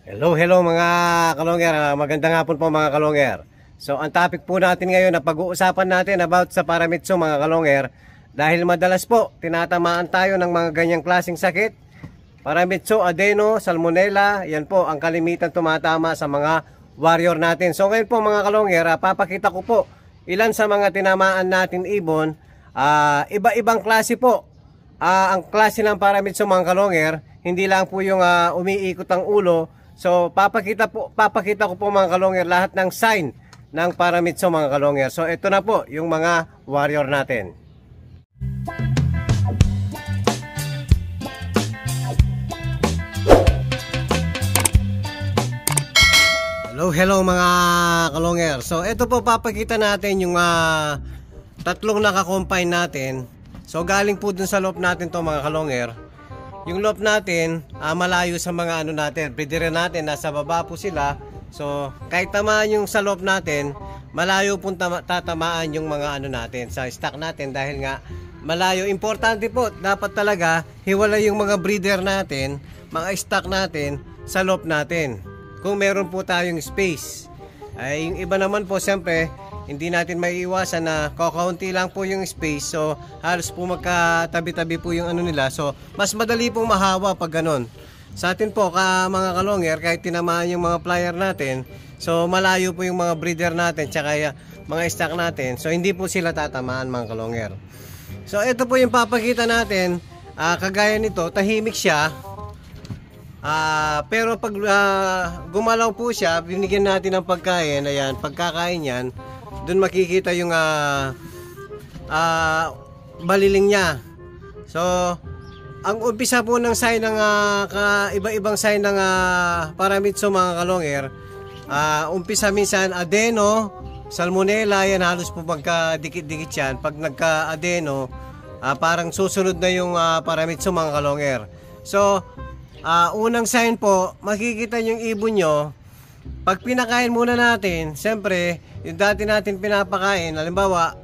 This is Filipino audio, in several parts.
Hello mga kalonger. Magandang hapon po mga kalonger. So ang topic po natin ngayon na pag-uusapan natin about sa Paramitsu mga kalonger. Dahil madalas po tinatamaan tayo ng mga ganyang klaseng sakit. Paramitsu, adeno, salmonella, yan po ang kalimitan tumatama sa mga warrior natin. So ngayon po mga kalonger, papakita ko po ilan sa mga tinamaan natin ibon. Iba-ibang klase po. Ang klase ng Paramitsu mga kalonger, hindi lang po yung umiikot ang ulo. So papakita ko po mga kalonger lahat ng sign ng Paramitsu mga kalonger. So ito na po yung mga warrior natin. Hello mga kalonger. So ito po papakita natin yung tatlong naka-combine natin. So galing po dun sa loob natin to mga kalonger. Yung loop natin, malayo sa mga ano natin, breeder natin, nasa baba po sila. So, kahit tamaan yung sa loop natin, malayo pong tatamaan yung mga ano natin, sa stock natin dahil nga malayo. Importante po, dapat talaga hiwalay yung mga breeder natin, mga stock natin, sa loop natin. Kung meron po tayong space. Ay, yung iba naman po, siyempre, hindi natin maiiwasan na kakaunti lang po yung space. So halos po magkatabi-tabi po yung ano nila. So mas madali pong mahawa pag ganon. Sa atin po mga kalonger, kahit tinamaan yung mga flyer natin, so malayo po yung mga breeder natin tsaka mga stock natin. So hindi po sila tatamaan mga kalonger. So ito po yung papakita natin. Kagaya nito, tahimik siya. Pero pag gumalaw po siya, binigyan natin ng pagkain. Ayan, pagkakain yan, doon makikita yung baliling niya. So ang umpisa po ng sign ng iba-ibang sign ng Paramitsu mga kalonger, umpisa minsan adeno, salmonella, yan halos po magkadikit-dikit yan. Pag nagka-adeno, parang susunod na yung Paramitsu mga kalonger. So unang sign po, makikita yung ibon nyo. Pag pinakain muna natin, siyempre, yung dati natin pinapakain, halimbawa,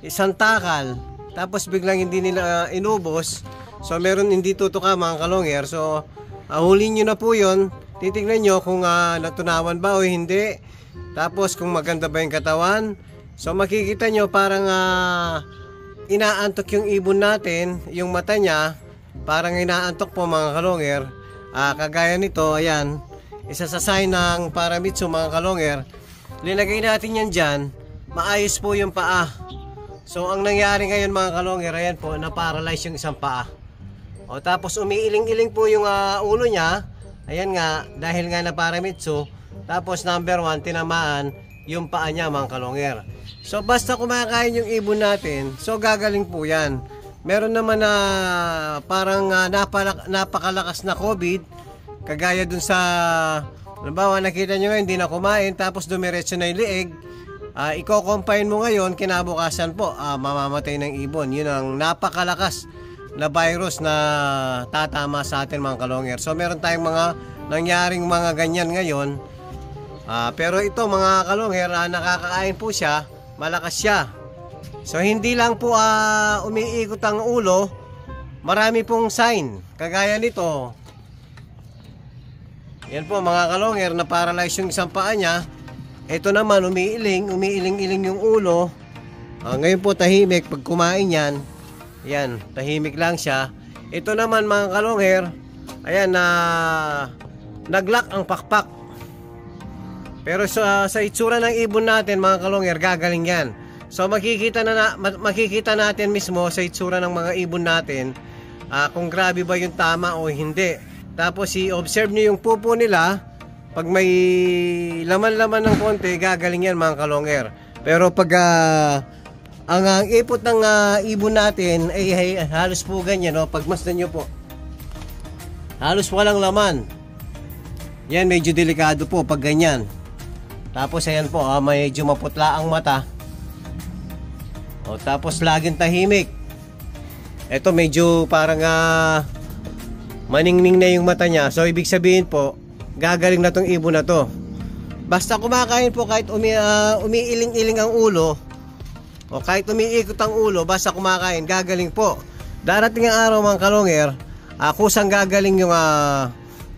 isang takal, tapos biglang hindi nila inubos, so meron hindi tutuka mga kalonger. So, hulin nyo na po yun, titignan nyo kung natunawan ba o hindi, tapos kung maganda ba yung katawan. So, makikita nyo parang inaantok yung ibon natin, yung mata niya, parang inaantok po mga kalonger. Kagaya nito, ayan, isa sa sign ng Paramitsu mga kalonger. Linagay natin yan dyan, maayos po yung paa. So ang nangyari ngayon mga kalonger, ayan po, na-paralyze yung isang paa. O tapos umiiling-iling po yung ulo niya. Ayan nga, dahil nga na Paramitsu. Tapos number 1, tinamaan yung paa niya mga kalonger. So basta kumakain yung ibon natin, so gagaling po yan. Meron naman na parang napakalakas na COVID. Kagaya dun sa, halimbawa nakita nyo ngayon, hindi na kumain, tapos dumiretso na yung liig. Iko-combine mo ngayon, kinabukasan po, mamamatay ng ibon. Yun ang napakalakas na virus na tatama sa atin mga kalonger. So meron tayong mga nangyaring mga ganyan ngayon. Pero ito mga kalonger, nakakain po siya, malakas siya. So hindi lang po umiikot ang ulo, marami pong sign. Kagaya nito. Yan po mga kalonger, na paralyze yung isang paa niya. Ito naman umiiling-iling yung ulo. Ngayon po tahimik pag kumain yan. Yan, tahimik lang siya. Ito naman mga kalonger, ayan na naglock ang pakpak. Pero sa itsura ng ibon natin mga kalonger, gagaling yan. So makikita natin mismo sa itsura ng mga ibon natin kung grabe ba yung tama o hindi. Tapos i-observe nyo yung pupo nila. Pag may laman-laman ng konti, gagaling yan mga kalonger. Pero pag ang ipot ng ibon natin ay halos po ganyan, no? Pag masdan nyo po, halos walang laman. Yan, medyo delikado po pag ganyan. Tapos ayan po, medyo maputla ang mata. O, tapos laging tahimik. Ito medyo parang maningning na yung mata niya. So ibig sabihin po, gagaling na tong ibon na to. Basta kumakain po, kahit umiiling-iling ang ulo, o kahit umiikot ang ulo, basta kumakain, gagaling po. Darating ang araw mga kalonger, kusang gagaling yung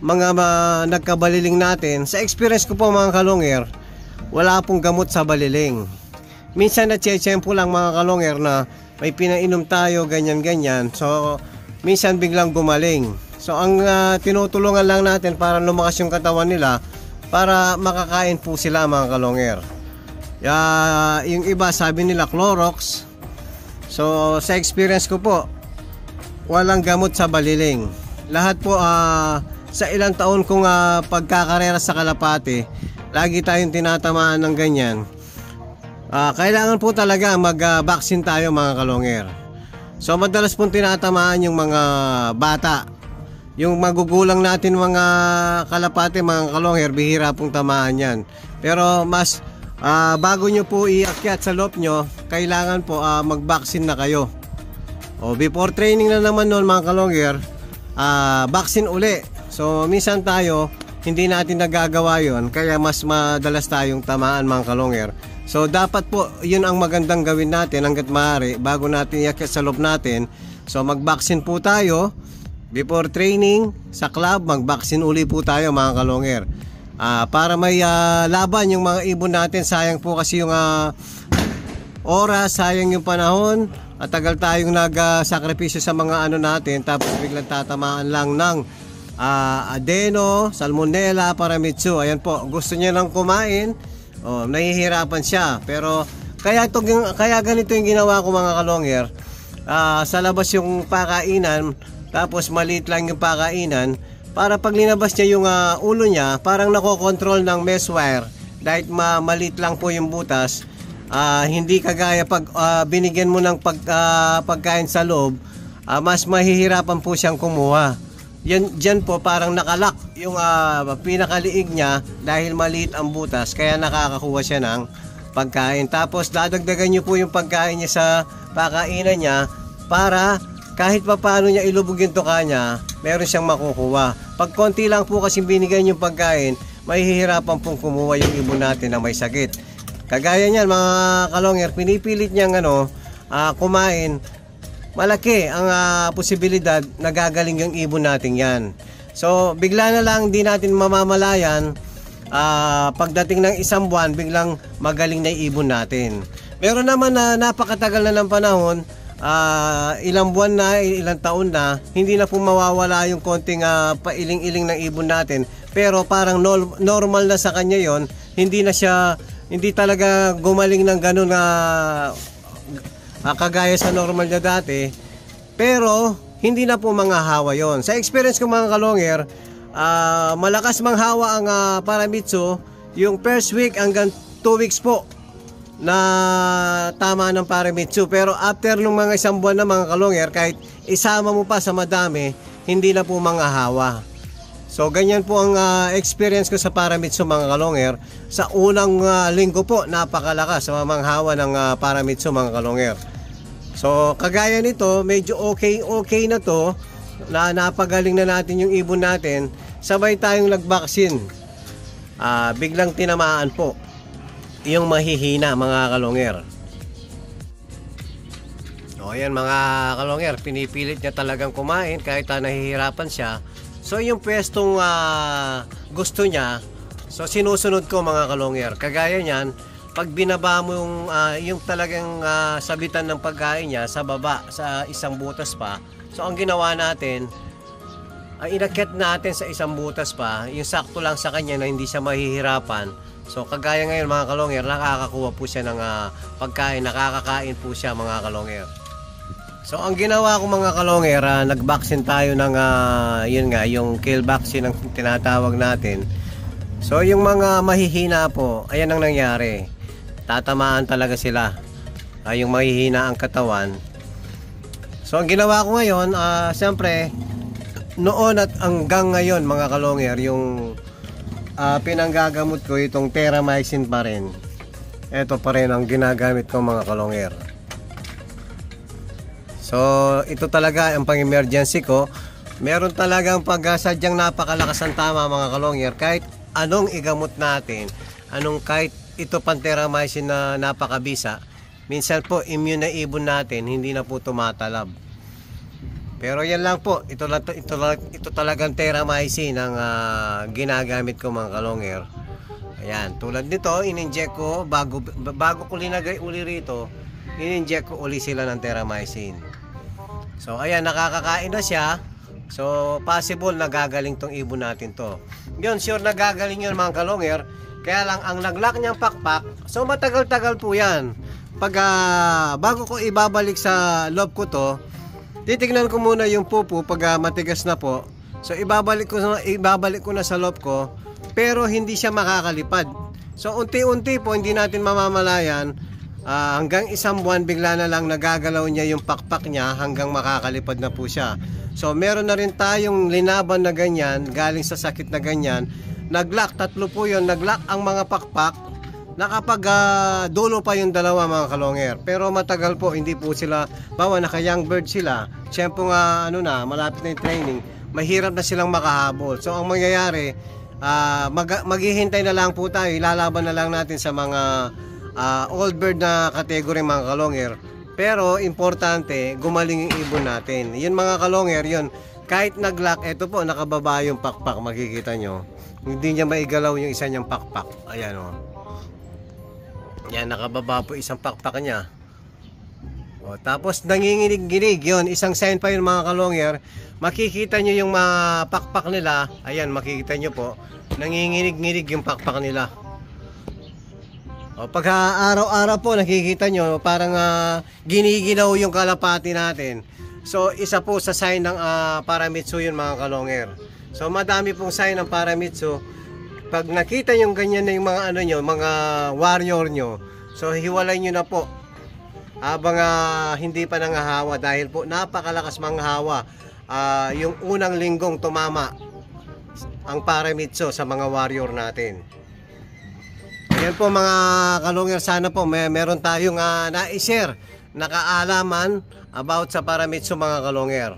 nagkabaliling natin, sa experience ko po mga kalongger, wala pong gamot sa baliling. Minsan natsyempo lang mga kalongger na may pinainom tayo ganyan-ganyan, so minsan biglang gumaling. So ang tinutulungan lang natin para lumakas yung katawan nila, para makakain po sila mga kalongger. Yung iba sabi nila Clorox. So sa experience ko po, walang gamot sa baliling. Lahat po sa ilang taon kong pagkakarera sa Kalapate, lagi tayong tinatamaan ng ganyan. Kailangan po talaga mag-vaccine tayo mga kalongger. So madalas pong tinatamaan yung mga bata. Yung magugulang natin mga Kalapate, mga kalongger, bihira pong tamaan yan. Pero mas bago nyo po iakyat sa loop nyo, kailangan po mag-vaccine na kayo. Before training na naman noon mga kalongger, vaccine uli. So minsan tayo hindi natin nagagawa yon, kaya mas madalas tayong tamaan mga kalongger. So dapat po yun ang magandang gawin natin hanggat maaari bago natin iakyat sa loob natin. So mag-vaccine po tayo before training sa club, mag-vaccine uli po tayo mga kalongger. Para may laban yung mga ibon natin. Sayang po kasi yung oras, sayang yung panahon, at tagal tayong nagsakripisyo sa mga ano natin, tapos biglang tatamaan lang ng adeno, salmonella, paramitsu. Ayan po, gusto niya lang kumain, nahihirapan siya. Pero kaya ganito yung ginawa ko mga kalongger. Sa labas yung pakainan, tapos maliit lang yung pakainan, para pag linabas niya yung ulo niya, parang nakokontrol ng mesh wire. Dahil maliit lang po yung butas, hindi kagaya pag binigyan mo ng pagkain sa loob, mas mahihirapan po siyang kumuha. Diyan po parang nakalak yung pinakaliig niya dahil maliit ang butas, kaya nakakakuha siya ng pagkain. Tapos dadagdagan niyo po yung pagkain niya sa pakainan niya para kahit pa paano niya ilubog yung tuka niya, meron siyang makukuha. Pag konti lang po kasi binigyan yung pagkain, mahihirapan pong kumuha yung ibon natin na may sakit. Kagaya niyan mga kalongger, pinipilit niyang kumain, malaki ang posibilidad na gagaling yung ibon natin yan. So bigla na lang di natin mamamalayan, pagdating ng isang buwan, biglang magaling na ibon natin. Meron naman na napakatagal na ng panahon, ilang buwan na, ilang taon na, hindi na po mawawala yung konting pailing-iling ng ibon natin. Pero parang normal na sa kanya yon, hindi talaga gumaling ng ganun kagaya sa normal na dati. Pero hindi na po manghahawa yon. Sa experience ko mga kalongger, malakas manghawa ang paramitsu yung first week hanggang 2 weeks po na tama ng paramitsu. Pero after nung mga isang buwan na mga kalongger, kahit isama mo pa sa madami, hindi na po manghahawa. So ganyan po ang experience ko sa paramitsu mga kalongger. Sa unang linggo po, napakalakas sa manghawa ng paramitsu mga kalongger. So kagaya nito, medyo okay na to, na napagaling na natin yung ibon natin, sabay tayong nag-vaccine. Biglang tinamaan po yung mahihina mga kalongger. Ayan mga kalongger, pinipilit niya talagang kumain kahit nahihirapan siya. So yung pwestong gusto niya, so sinusunod ko mga kalongger. Kagaya niyan, pag binaba mo yung talagang sabitan ng pagkain niya sa baba, sa isang butas pa, so ang ginawa natin, inakyat natin sa isang butas pa, yung sakto lang sa kanya na hindi siya mahihirapan. So kagaya ngayon mga kalongger, nakakakuha po siya ng pagkain, nakakakain po siya mga kalongger. So ang ginawa ko mga kalongger, nag-vaccine tayo ng yun nga, yung kill vaccine ang tinatawag natin. So yung mga mahihina po, ayan ang nangyari. Tatamaan talaga sila, yung mahihina ang katawan. So ang ginawa ko ngayon, siyempre noon at hanggang ngayon mga kalongger, yung pinanggagamot ko itong Terramycin pa rin. Ito pa rin ang ginagamit ko mga kalongger. So ito talaga ang pang-emergency ko. Meron talagang pagsadyang napakalakas ang tama mga kalongger. Kahit anong igamot natin, kahit ito pang Terramycin na napakabisa, minsan po immune na ibon natin hindi na po tumatalab. Pero yan lang po, ito talagang Terramycin ang ginagamit ko mga kalonger. Ayan, tulad nito, in-inject ko bago ko linagay uli rito, in-inject ko uli sila ng Terramycin. So ayan, nakakakain na siya. So possible nagagaling tong ibon natin to. Yun, sure nagagaling yun mga kalonger. Kaya lang ang naglock niyang pakpak, so matagal-tagal po yan. Pag bago ko ibabalik sa loob ko to, titignan ko muna yung pupo pag matigas na po. So ibabalik ko na sa loob ko, pero hindi siya makakalipad. So unti-unti po, hindi natin mamamalayan, hanggang isang buwan bigla na lang nagagalaw niya yung pakpak niya hanggang makakalipad na po siya. So meron na rin tayong linaban na ganyan, galing sa sakit na ganyan. Naglock, 3 po yun, naglock ang mga pakpak. Nakapag dulo pa yung dalawa mga kalonger. Pero matagal po, hindi po sila, bawa naka young bird sila, siyempre nga malapit na yung training, mahirap na silang makahabol. So ang mangyayari, maghihintay na lang po tayo, ilalaban na lang natin sa mga old bird na category mga kalonger. Pero importante, gumaling yung ibon natin. Yun mga kalonger, yun. Kahit naglock, eto po, nakababa yung pakpak, makikita nyo. Hindi niya maigalaw yung isa niyang pakpak. Ayan o. Yan, nakababa po isang pakpak niya. O, tapos nanginginig-ginig. Yun, isang sign pa yun mga kalonger. Makikita nyo yung mga pakpak nila. Ayan, makikita nyo po. Nanginginig-ginig yung pakpak nila. O, pag araw-araw po nakikita nyo, parang giniginaw yung kalapati natin. So, isa po sa sign ng Paramitsu yun mga kalonger. So, madami pong sign ng Paramitsu. Pag nakita nyo ganyan na yung mga mga warrior nyo, so hiwalay nyo na po habang hindi pa nangahawa, dahil po napakalakas manghawa. Yung unang linggong tumama ang Paramitsu sa mga warrior natin. Ayan po mga kalonger, sana po meron tayong na-share na kaalaman about sa Paramitsu mga kalonger.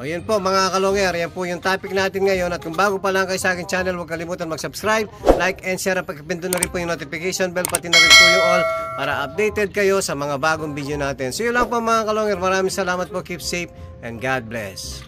O yan po mga kalonger, yan po yung topic natin ngayon. At kung bago pa lang kayo sa aking channel, huwag kalimutan mag-subscribe, like and share, at pagpindot na rin po yung notification bell, pati na rin po yung all, para updated kayo sa mga bagong video natin. So yun lang po mga kalonger, maraming salamat po, keep safe and God bless.